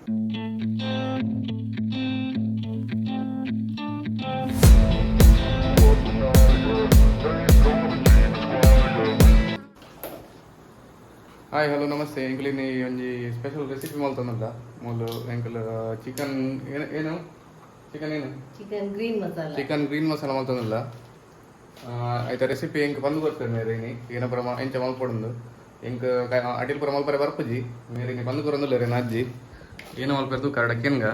hi hello ನಮಸ್ತೆ ಎಂಕ್ಲಿನಿ ಒಂಜಿ special recipe ಮಲ್ತನಲ್ಲ ಮೊದಲು ಎಂಕಲ್ ಚಿಕನ್ ಏನು ಚಿಕನ್ ಗ್ರೀನ್ ಮಸಾಲ ಮಲ್ತನಲ್ಲ ಆಯ್ತಾ ರೆಸಿಪಿ ಎಂಕ್ ಬಂದು ಬರ್ತೇನೆ ಮೇರೆ ಏನ ಪರ ಎಂಚ ಮಲ್ಪೊಂದು ಎಂಕ್ ಅಡಿಲ್ ಪರ ಮಲ್ಪರೆ ಬರ್ಪುಜಿ ಮೇರೆ ಬಂದು ಕೊರಂದಿಲ್ಲ ರೀ ಅಜ್ಜಿ ಏನೋ ಮಲ್ಪೆರ್ದು ಕರಡಕ್ಕೆನ್ಗ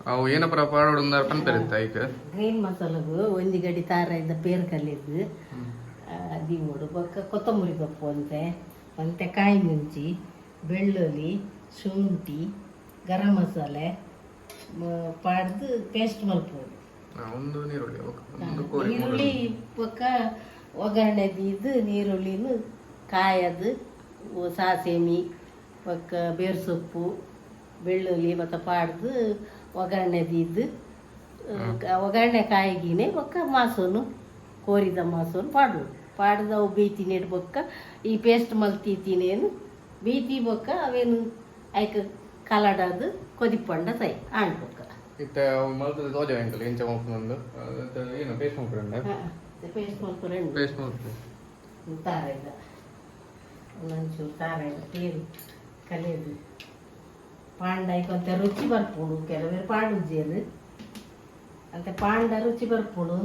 ಅವು ಏನ ಪರ ಪಾಡೋಡು ಪನ್ಪೆರಿತ್ತ ಐಕ್ ಗ್ರೀನ್ ಮಸಾಲಗು ಒಂಜಿ ಗಡಿ ತಾರ ಇದ್ದ ಪೇರು ಕಲ್ಲಿದ್ದು ದಿಮೂಡು ಬೊಕ್ಕ ಕೊತ್ತಂಬರಿ ಸೊಪ್ಪು ಮತ್ತೆ ಕಾಯಿ ಮುಂಚಿ ಬೆಳ್ಳುಳ್ಳಿ ಶುಂಠಿ ಗರಂ ಮಸಾಲೆ ಪಾಡ್ದು ಪೇಸ್ಟ್ ಮಲ್ಪೋಡು ಒಂದು ಈರುಳ್ಳಿ ಬೊಕ್ಕ ಒಗ್ಗರಣೆ ದೀದು ನೀರುಳ್ಳಿನು ಕಾಯದು ಸಾಸೇಮಿ ಬೊಕ್ಕ ಬೇರು ಸೊಪ್ಪು ಬೆಳ್ಳುಳ್ಳಿ ಮತ್ತು ಪಾಡ್ದು ಒಗ್ಗರಣೆ ದೀದು ಒಗ್ಗರಣೆ ಕಾಯಿಗಿನೇ ಬೊಕ್ಕ ಮಾಸೋನು ಕೋರಿದ ಮಾಸೋನು ಪಾಡ್ದು ಅವು ಬೀತೀನಿ ಬೊಕ್ಕ ಈ ಪೇಸ್ಟ್ ಮಲ್ತೀತಿನೇನು ಬೀತಿ ಬೊಕ್ಕ ಅವೇನು ಐಕ ಕಲಡದು ಕೊದಿಪಂಡ ಸೈ ಆಣ್ಬೊಕ್ಕ ಇತ್ತ ಮಲ್ತದ ತೋಜ ಎಂಕಲ್ ಎಂಚ ಮಲ್ಪುನಂದು ಏನು ಪೇಸ್ಟ್ ಮಲ್ಪುರಂಡ ಪೇಸ್ಟ್ ಮಲ್ಪು ತಾರಾಯ್ದ ಒಂಚೂರು ತಾರಾಯ್ದ ಪೇರು ಕಲಿಯೋದು ಪಾಂಡ ಕೊಂತ ರುಚಿ ಬರ್ಪುಡು ಕೆಲವರು ಪಾಡುಜ್ಜೇರು ಅಂತ ಪಾಂಡ ರುಚಿ ಬರ್ಪುಡು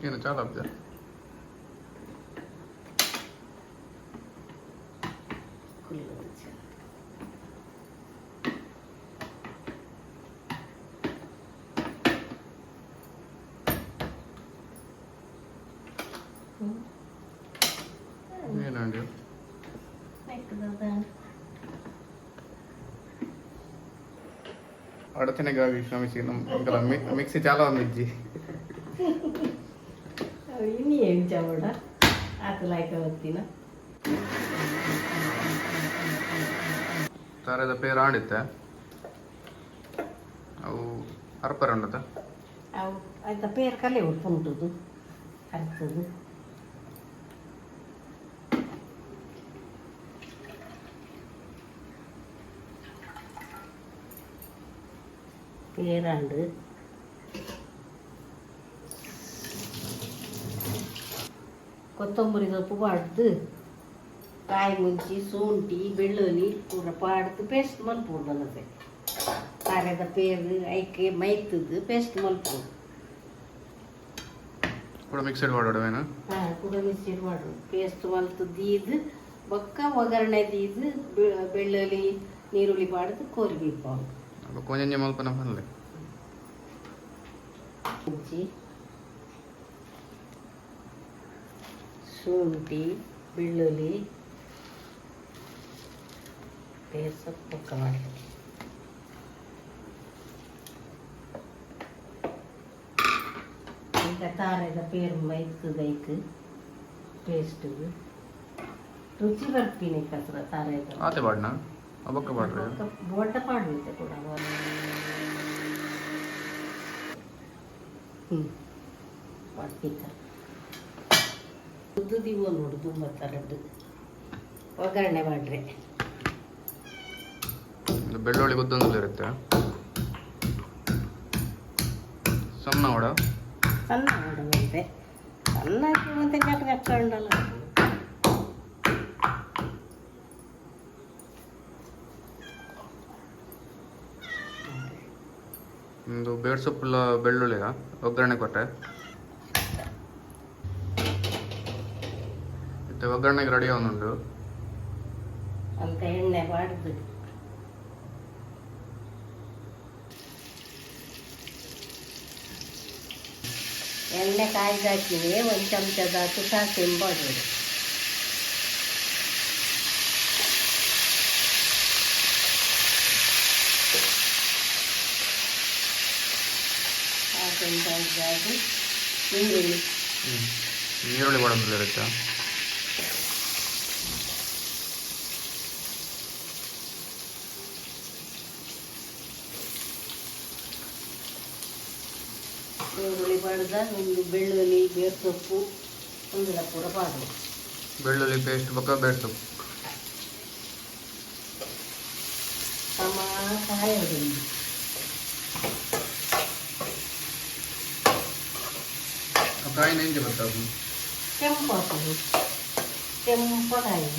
ಏನು ಚಾಲ ಅಬ್ಜ ಏನಂಡಿ ಅಡಚಣೆಗಾಗಿ ಶ್ರಮಿಸಿ ನಮ್ಮ mixie ಚಾಲ ಒಂದಿಜ್ಜಿ ini yang coba atau like ಅವತ್ತಿನ ತಾರದ ಪೇರು ಆಡಿತ್ತೆ ಅವು ಅರ್ಪರಂಡದ ಅವು ಆಯ್ತಾ ಪೇರು ಕಲೆ ಉಂಟುದು ಅರ್ತದು പേരാണ്ട് ಕೊತ್ತಂಬರಿ ಸೊಪ್ಪು ಪಾಡ್ದು ಕಾಯಿ ಮುಂಚಿ ಶುಂಠಿ ಬೆಳ್ಳುಳ್ಳಿ ಪೂರ ಪಾಡ್ದು ಪೇಸ್ಟ್ ಮಲ್ಪೋಡು ನನಗೆ ತಾರದ ಪೇರು ಐಕೆ ಮೈತದ್ದು ಪೇಸ್ಟ್ ಮಲ್ಪೋಡು ಕೂಡ ಮಿಕ್ಸಡ್ ಮಾಡೋಡವೇನು ಕೂಡ ಮಿಕ್ಸಡ್ ಮಾಡು ಪೇಸ್ಟ್ ಮಲ್ತು ದೀದು ಬೊಕ್ಕ ಒಗ್ಗರಣೆ ದೀದು ಬೆಳ್ಳುಳ್ಳಿ ನೀರುಳ್ಳಿ ಪಾಡ್ದು ಕೋರಿಬೇಕು ಕೊಂಚ ಮಲ್ಪನ ಬರಲಿ ಮುಂಚಿ ಶುಂಠಿ ಬೆಳ್ಳುಳ್ಳಿ ಪೇಸ್ಟ್ ಪಕ್ಕ ಮಾಡಿ ಈಗ ತಾರದ ಪೇರು ಮೈತದೈಕ್ ಪೇಸ್ಟ್ ರುಚಿ ಬರ್ತೀನಿ ಕಸರ ತಾರದ ಆತೆ ಬಾಡ್ನ ಅಬಕ್ಕ ಬಾಡ್ರಿ ಬೋಟ ಪಾಡ್ಬೇಕು ಕೂಡ ಮಾಡ್ತೀಕ ಉದ್ದುದಿವು ನೋಡು ತುಂಬ ಥರದ್ದು ಒಗ್ಗರಣೆ ಮಾಡ್ರೆ ಬೆಳ್ಳುಳ್ಳಿ ಉದ್ದೊಂದು ಇರುತ್ತೆ ಸಣ್ಣ ವಡ ಮತ್ತೆ ಸಣ್ಣ ಹಾಕಿ ಮತ್ತೆ ಹಾಕೊಂಡಲ್ಲ ಒಂದು ಬೇಡ ಸೊಪ್ಪು ಬೆಳ್ಳುಳ್ಳಿಗ ಒಗ್ಗರಣೆ ಕೊಟ್ಟೆ ಮತ್ತೆ ಒಗ್ಗರಣೆಗೆ ರೆಡಿ ಅವನುಂಡು ಅಂತ ಎಣ್ಣೆ ಬಾಡ್ದು ಎಣ್ಣೆ ಕಾಯ್ದಾಕಿನಿ ಒಂದು ಚಮಚದ ತುಪ್ಪ ತಿಂಬೋದು ಈರುಳ್ಳಿ ಈರುಳ್ಳಿ ಗೋಡಂಬಿ ಇರುತ್ತೆ ಈರುಳ್ಳಿ ಪಡ್ದ ಒಂದು ಬೆಳ್ಳುಳ್ಳಿ ಬೇರು ಸೊಪ್ಪು ಒಂದೆಲ್ಲ ಪೂರ ಪಾಡು ಬೆಳ್ಳುಳ್ಳಿ ಪೇಸ್ಟ್ ಬೊಕ್ಕ ಬೇಳೆ ಸೊಪ್ಪು ಸಮ ಕಾಯೋದು ಕಾಯಿನ ಎಂಜೆ ಬರ್ತಾವೆ ಕೆಂಪು ಹಾಕೋದು ಕೆಂಪಗಾಯಿ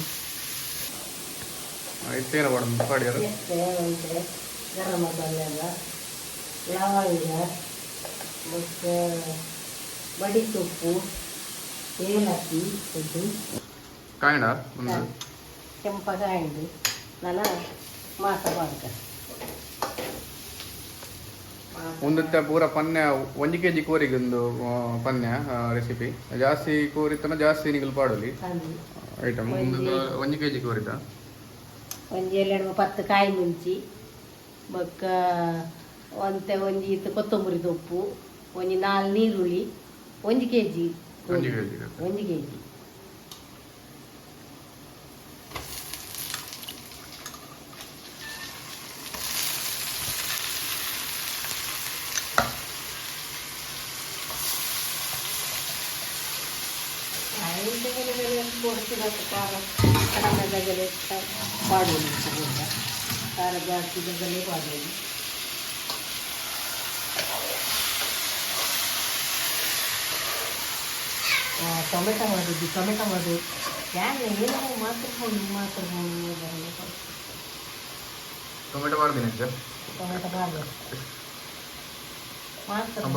ಇತ್ತೇನ ಮಾಡೋದು ಪಾಡ್ಯಾರ ಎಷ್ಟೇ ಒಂದರೆ ಗರಂ ಮಸಾಲೆ ಎಲ್ಲ ಲವಂಗ ಮತ್ತು ಬಡಿ ಸೊಪ್ಪು ಏಲಕ್ಕಿ ಇದು ಕಾಯಿನ ಒಂದು ಕೆಂಪಗಾಯಿ ನಾನು ಮಾಸ ಮಾಡ್ತೆ ಒಂದತ್ತೆ ಪೂರ ಪನ್ಯ 1 kg ಕೋರಿಗೊಂದು ಪನ್ಯ ರೆಸಿಪಿ ಜಾಸ್ತಿ ಕೋರಿತನ ಜಾಸ್ತಿ ನಿಗಲ್ ಪಾಡೋಲಿ ಐಟಮ್ ಒಂದು 1 kg ಕೋರಿದ ಒಂಜಿ 10 ಕಾಯಿ ಮುಂಚಿ ಬೊಕ್ಕ ಒಂಜಿ ಇತ್ತು ಕೊತ್ತಂಬರಿ ಸೊಪ್ಪು ಒಂಜಿ 4 ನೀರುಳ್ಳಿ 1 kg 1 kg 1 kg ಕಡಿಮೆ ದಗಲೆ ಪಾಡೋದು ಖಾರ ಜಾಸ್ತಿ ದಗಲೆ ಪಾಡೋದು ಟೊಮೆಟೊ ಮಾಡೋದು ಯಾರು ಏನೋ ಮಾತಾಡ್ಕೊಂಡು ಟೊಮೆಟೊ ಮಾಡ್ತೀನಿ ಟೊಮೆಟೊ ಮಾಡಬೇಕು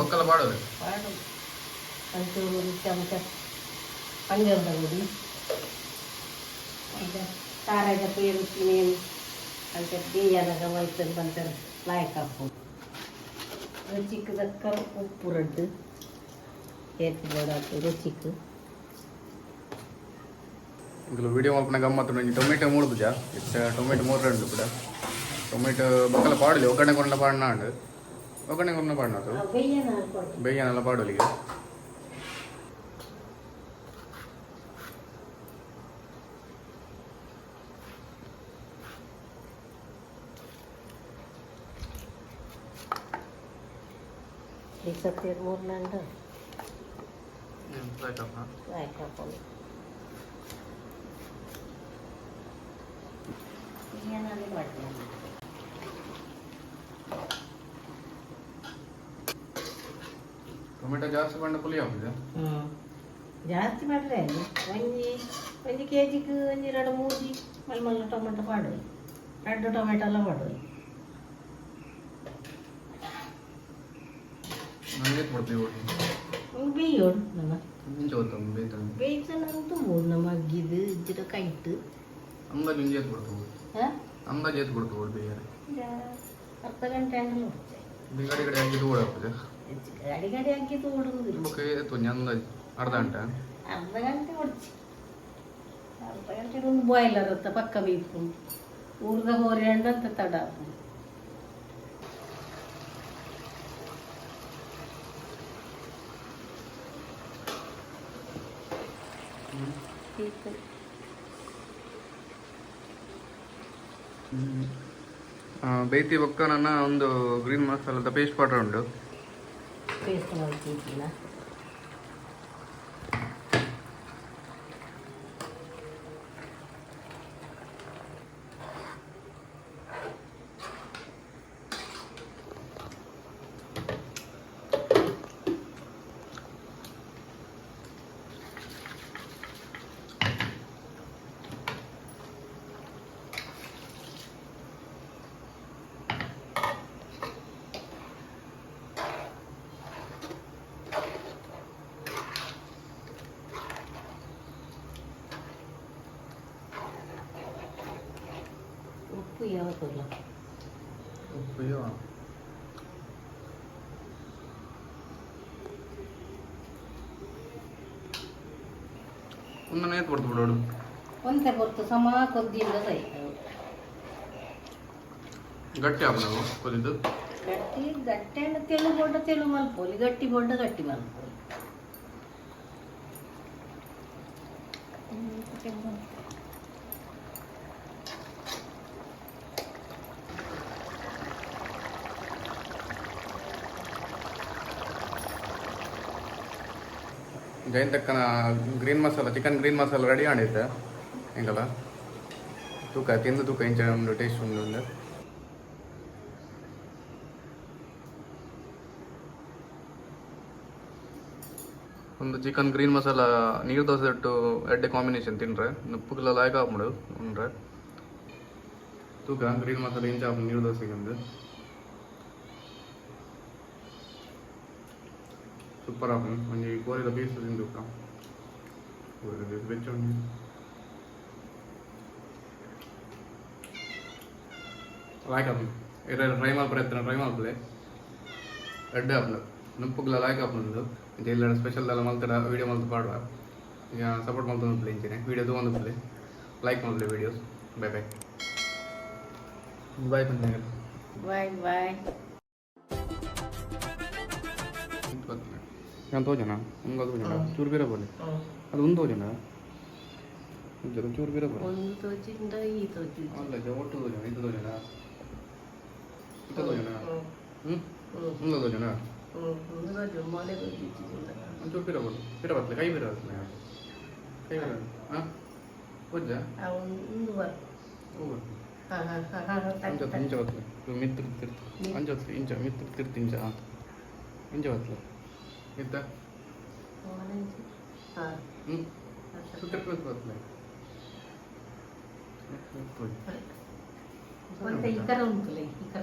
ಬೊಕ್ಕಲ ಮಾಡೋದು ಪಾಡೋದು ಒಂಚೂರು ಚಮಚ ಪಂಜರದ ಗುಡಿ ಅಂತ ಖಾರದ ಪೇರು ಮೀನು ಅಂತ ಬೇಯದಾಗ ವೈತಂದು ಬಂತಾರೆ ಲಾಯಕ್ ಹಾಕ್ಬೋದು ರುಚಿಗೆ ತಕ್ಕ ಉಪ್ಪು ರಡ್ಡು ಏರ್ಪಡಾಕು ರುಚಿಗೆ ಈಗ ವಿಡಿಯೋ ಮಾಡ್ಕೊಂಡ ಗಮ್ಮತ್ತು ನಂಗೆ ಟೊಮೆಟೊ ಮೂಡುದು ಟೊಮೆಟೊ 3 2 ಕೂಡ ಟೊಮೆಟೊ ಬೊಕ್ಕಲ ಪಾಡಲಿ ಒಗ್ಗರಣೆ ಕೊಂಡ ಪಾಡ್ನಾಂಡು ಒಗ್ಗರಣೆ ಕೊಂಡ ಪಾಡ್ನದು ಬೇಯನೆಲ್ಲ ಪಾಡೋಲಿಗೆ ಈ ಸತಿ 3 ನಂಡು ಹಾಕೊಂಡು ಏನಾದ್ರು ಮಾಡ್ತೀನಿ ಟೊಮೆಟೊ ಜಾಸ್ತಿ ಬಂಡ ಪುಲಿ ಆಗುದಿದೆ ಜಾಸ್ತಿ ಮಾಡಿದ್ರೆ ಒಂದು ಕೆಜಿಗೆ 2-3 ಮಲ್ಮಲ್ಲ ಟೊಮೆಟೊ ಪಾಡೋದು 2 ಟೊಮೆಟೊ ಎಲ್ಲ ಮಾಡೋದು ನನಗೆ ಕೊಡ್ತೀವಿ ಬೇಯೋಡು ನಮ್ಮ ಬೇಯ್ತಾನೆ ಮೂರು ನಮ್ಮ ಅಗ್ಗಿದು ಇದ್ದಿರ ಕೈಟ್ಟು ಅಂದಾಜು ಇಂಜೆ ಕೊಡ್ತೀವಿ ಅಂದಾಜು ಎತ್ತು ಕೊಡ್ತೀವಿ ಬೇರೆ ಅರ್ಧ ಗಂಟೆ ಹಂಗೆ ಗಾಡಿ ಗಾಡಿ ಹಾಕಿದ್ದು ಓಡಾಗ್ತದೆ ಗಾಡಿ ಹಾಕಿದ್ದು ಓಡುವುದಿಲ್ಲ ಅಂದಾಜು ಅರ್ಧ ಗಂಟೆ ಹೊಡ್ಚಿ ಅರ್ಧ ಗಂಟೆ ಒಂದು ಬಾಯ್ಲರ್ ಅಂತ ಪಕ್ಕ ಬೇಕು ಹುಡ್ಗ ಹೋರಿ ಅಂತ ತಡ ಬೇಯ್ತಿ ಬೊಕ್ಕ ನನ್ನ ಒಂದು ಗ್ರೀನ್ ಮಸಾಲದ ಪೇಸ್ಟ್ ಪೌಡರ್ ಉಂಟು ಪೇಸ್ಟ್ ಮಾಡ್ತಿದ್ದಿಲ್ಲ ಉಪ್ಪು ಯಾವತ್ತಲ್ಲ ಉಪ್ಪು ಒಂದನ್ನ ಎತ್ತು ಕೊಡ್ತು ಬಿಡೋಡು ಒಂತೆ ಬರ್ತು ಸಮ ಕೊದ್ದಿಲ್ಲ ಸೈ ಗಟ್ಟಿ ಆಗ ನಾವು ಕೊದಿದ್ದು ಗಟ್ಟಿ ಅಂದ್ರೆ ತೆಳು ಮಲ್ಪೋಲಿ ಗಟ್ಟಿ ಮಲ್ಪೋಲಿ ಜಯಂತಕ್ಕನ green masala chicken green masala ready ಮಾಡಿದ್ದೆ ಹೆಂಗಲ್ಲ ತೂಕ ತಿಂದು ತೂಕ ಇಂಚ ಒಂದು ಟೇಸ್ಟ್ ಒಂದು ಒಂದು ಚಿಕನ್ ಗ್ರೀನ್ ಮಸಾಲ ನೀರು ದೋಸೆ ಇಟ್ಟು ಎಡ್ಡೆ ಕಾಂಬಿನೇಷನ್ ತಿನ್ರೆ ಉಪ್ಪುಗೆಲ್ಲ ಲಾಯ್ಕ ಹಾಕ್ಬಿಡು ಉಂಡ್ರೆ ತೂಕ ಗ್ರೀನ್ ಮಸಾಲ ಇಂಚ ಹಾಕ್ಬಿಡು ನೀರು ದೋಸೆಗೆ ಒಂದು ಸೂಪರ್ ಹಾಕು ಒಂಜಿ ಕೋರಿದ ಪೀಸ್ ತಿಂದು ಕೋರಿದ ಪೀಸ್ ಬೆಚ್ಚೊಂದು ಲಾಯ್ಕ್ ಹಾಕ್ಬಿಡು ಇರೋ ಟ್ರೈ ಮಾಡ್ಬಾರ ಟ್ರೈ ಮಾಡ್ಬಲೆ ಎಡ್ಡೆ ಹಾಕ್ಬಿಡು ನುಪ್ಪುಗ್ಲ ಲಾಯ್ಕ್ ಹಾಕ್ಬಿಡು ಇಲ್ಲ ಸ್ಪೆಷಲ್ ಎಲ್ಲ ಮಲ್ತಡ ವೀಡಿಯೋ ಮಲ್ತು ಪಾಡುವ ಈಗ ಸಪೋರ್ಟ್ ಮಲ್ತು ಇಂಚೇನೆ ವೀಡಿಯೋ ತೊಗೊಂಡು ಲೈಕ್ ಮಾಡಲಿ ವೀಡಿಯೋಸ್ ಬಾಯ್ ಬಾಯ್ ಬಾಯ್ ಬಂದ ಬಾಯ್ ಬಾಯ್ ನಾನು ತೋಜನ ಹಂಗೆ ಅದು ಜನ ಚೂರು ಬೇರೆ ಬೋಲಿ ಅದು ಒಂದು ತೋಜನ ಚೂರು ಬೇರೆ ಬೋಲಿ ಒಂದು ತೋಚಿಂದ ಈ ತೋಚಿ ಅಲ್ಲ ಒಟ್ಟು ತೋಜನ ಇದು ತೋಜನ ಇತ್ತ ತೋಜನ ಹ್ಞೂ ತೋಜನ ಒಂಚೂರು ಬೇರೆ ಬೋಲಿ ಬೇರೆ ಬರ್ತಲೆ ಕೈ ಬೇರೆ ಬರ್ತಲೆ ಕೈ ಬೇರೆ ಹಾಂ ಕೊಜ್ಜ ಇಂಚ ಬರ್ತಲೆ ಮಿತ್ರ ತಿರ್ತು ಅಂಚ ಬರ್ತಲೆ ಇಂಚ ಮಿತ್ರ ತಿರ್ತು ಇಂಚ ಹಾಂ ಇಂಚ ಬರ್ತಲೆ ಇದ್ದ ಹ್ಞೂ ಸುತ್ತ ಬರ್ತಲೆ ಈ ಕರ ಉಂಟಲ್ಲ ಈ ಕರ